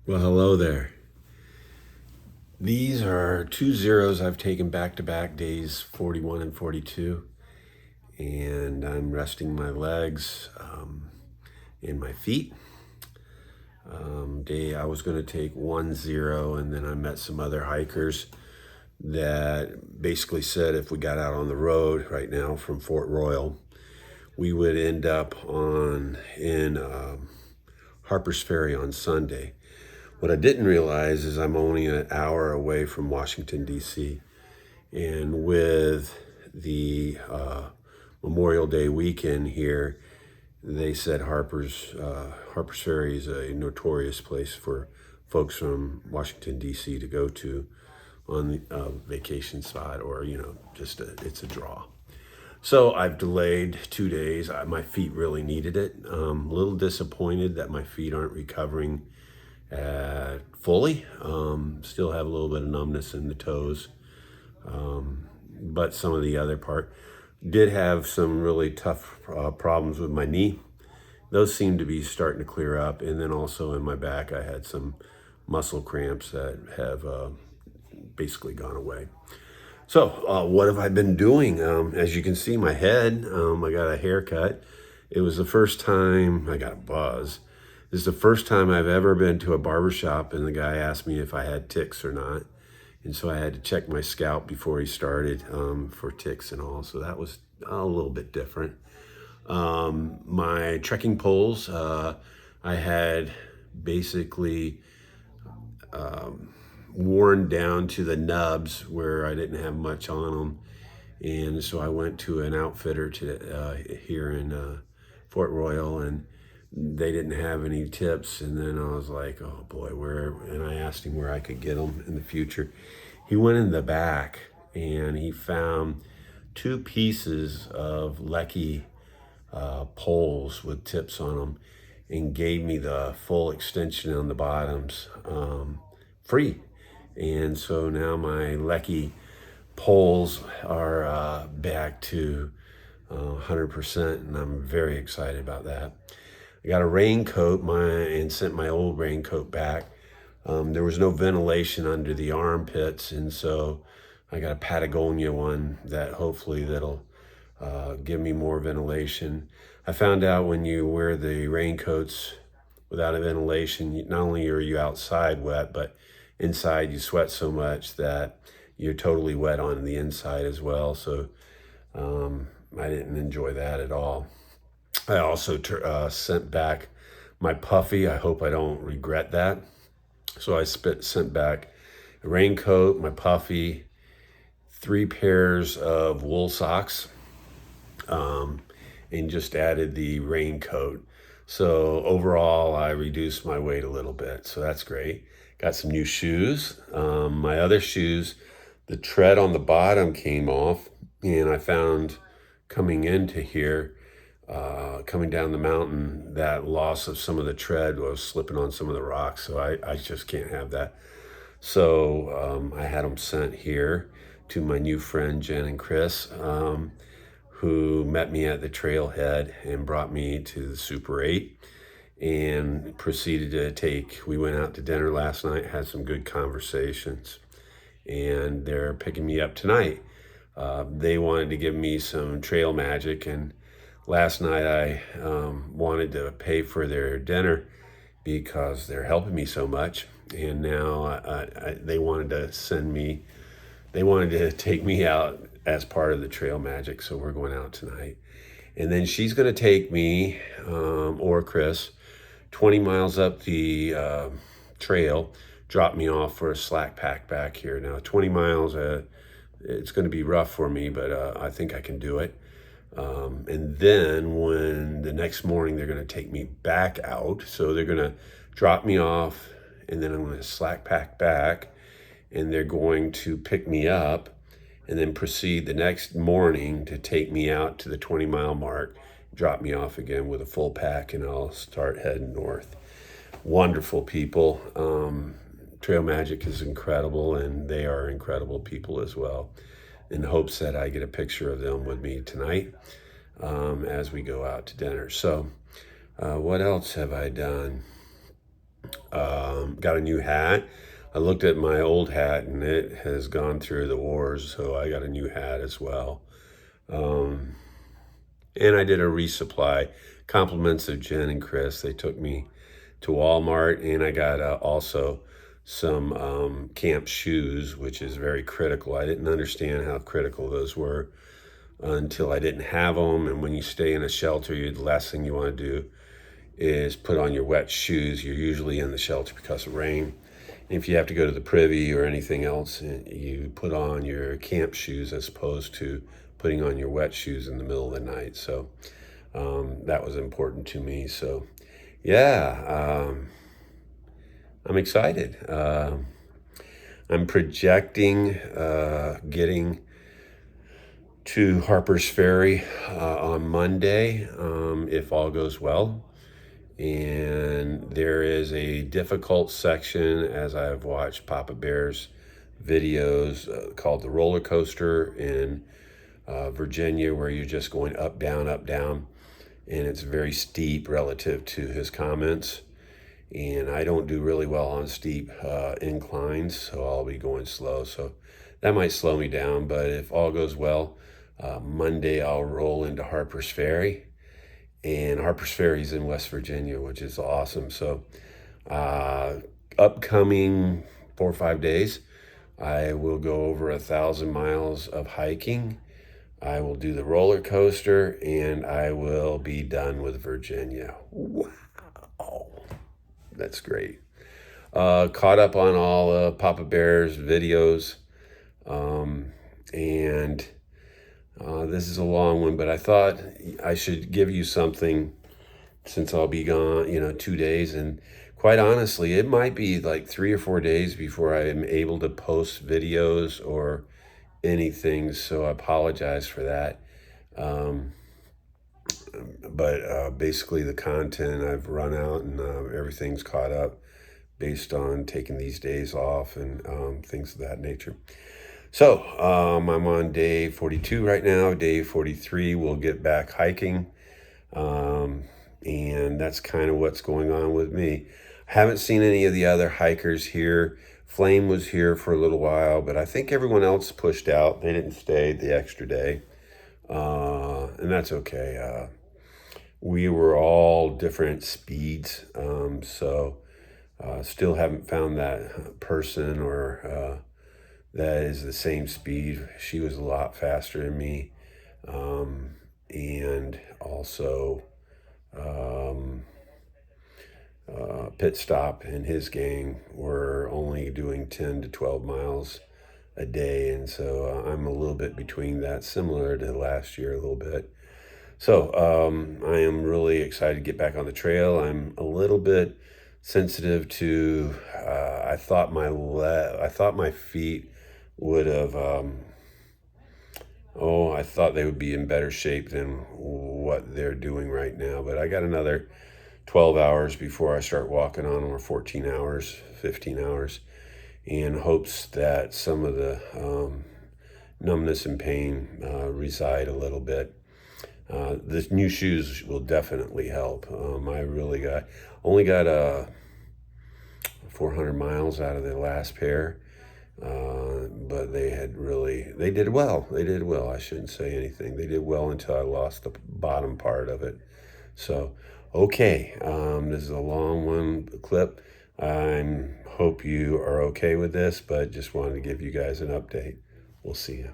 Well, hello there. These are 2 zeros I've taken back to back days 41 and 42, and I'm resting my legs and my feet. Day I was going to take 1 0, and then I met some other hikers that basically said if we got out on the road right now from Fort Royal, we would end up in Harper's Ferry on Sunday. What I didn't realize is I'm only an hour away from Washington, D.C. And with the Memorial Day weekend here, they said Harper's Ferry is a notorious place for folks from Washington, D.C. to go to on the vacation spot, or, it's a draw. So I've delayed 2 days. My feet really needed it. A little disappointed that my feet aren't recovering fully. Still have a little bit of numbness in the toes, but some of the other part did have some really tough problems with my knee. Those seem to be starting to clear up, and then also in my back I had some muscle cramps that have basically gone away. So what have I been doing? As you can see, my head, I got a haircut. It was the first time I got a buzz. This is the first time I've ever been to a barbershop and the guy asked me if I had ticks or not. And so I had to check my scalp before he started for ticks and all. So that was a little bit different. My trekking poles, I had basically worn down to the nubs where I didn't have much on them. And so I went to an outfitter here in Fort Royal, and they didn't have any tips. And then I was like, oh boy, where? And I asked him where I could get them in the future. He went in the back and he found 2 pieces of Lecky poles with tips on them, and gave me the full extension on the bottoms free. And so now my Lecky poles are back to 100%, and I'm very excited about that. I got a raincoat and sent my old raincoat back. There was no ventilation under the armpits, and so I got a Patagonia one that hopefully that'll give me more ventilation. I found out when you wear the raincoats without a ventilation, not only are you outside wet, but inside you sweat so much that you're totally wet on the inside as well. So I didn't enjoy that at all. I also sent back my puffy. I hope I don't regret that. So I sent back a raincoat, my puffy, 3 pairs of wool socks, and just added the raincoat. So overall, I reduced my weight a little bit. So that's great. Got some new shoes. My other shoes, the tread on the bottom came off, and I found coming into here, coming down the mountain, that loss of some of the tread was slipping on some of the rocks. So I just can't have that. So I had them sent here to my new friend, Jen and Chris, who met me at the trailhead and brought me to the Super 8 and proceeded to we went out to dinner last night, had some good conversations, and they're picking me up tonight. They wanted to give me some trail magic, and last night I wanted to pay for their dinner because they're helping me so much, and now they wanted to take me out as part of the trail magic, so we're going out tonight. And then she's going to take me, or Chris, 20 miles up the trail, drop me off for a slack pack back here. Now, 20 miles, it's going to be rough for me, but I think I can do it. And then when the next morning, they're going to take me back out. So they're going to drop me off, and then I'm going to slack pack back, and they're going to pick me up and then proceed the next morning to take me out to the 20-mile mark, drop me off again with a full pack, and I'll start heading north. Wonderful people. Trail Magic is incredible, and they are incredible people as well. In hopes that I get a picture of them with me tonight as we go out to dinner. So what else have I done? got a new hat. I looked at my old hat and it has gone through the wars, so I got a new hat as well. Um, and I did a resupply. Compliments of Jen and Chris. They took me to Walmart, and I got also some camp shoes, which is very critical. I didn't understand how critical those were until I didn't have them. And when you stay in a shelter, the last thing you want to do is put on your wet shoes. You're usually in the shelter because of rain. If you have to go to the privy or anything else, you put on your camp shoes as opposed to putting on your wet shoes in the middle of the night. So that was important to me. So yeah, I'm excited. I'm projecting getting to Harper's Ferry on Monday, if all goes well. And there is a difficult section, as I've watched Papa Bear's videos, called the roller coaster in Virginia, where you're just going up, down, and it's very steep relative to his comments. And I don't do really well on steep inclines, so I'll be going slow. So that might slow me down, but if all goes well, Monday I'll roll into Harper's Ferry. And Harper's Ferry is in West Virginia, which is awesome. So upcoming 4 or 5 days, I will go over 1,000 miles of hiking. I will do the roller coaster, and I will be done with Virginia. Wow, that's great. Caught up on all Papa Bear's videos, and this is a long one, but I thought I should give you something since I'll be gone, 2 days. And quite honestly, it might be like 3 or 4 days before I am able to post videos or anything. So I apologize for that. But basically the content I've run out, and everything's caught up based on taking these days off and things of that nature. So I'm on day 42 right now. Day 43, we'll get back hiking. And that's kind of what's going on with me. Haven't seen any of the other hikers here. Flame was here for a little while, but I think everyone else pushed out. They didn't stay the extra day. And that's okay. We were all different speeds. So still haven't found that person or that is the same speed. She was a lot faster than me. And also Pit Stop and his gang were only doing 10 to 12 miles a day. And so I'm a little bit between that, similar to last year a little bit. So I am really excited to get back on the trail. I'm a little bit sensitive to, I thought my feet would have, I thought they would be in better shape than what they're doing right now. But I got another 12 hours before I start walking on them, or 14 hours, 15 hours, in hopes that some of the numbness and pain reside a little bit. The new shoes will definitely help. I really only got 400 miles out of the last pair. But they did well. They did well. I shouldn't say anything. They did well until I lost the bottom part of it. So, okay. This is a long one clip. I hope you are okay with this, but just wanted to give you guys an update. We'll see you.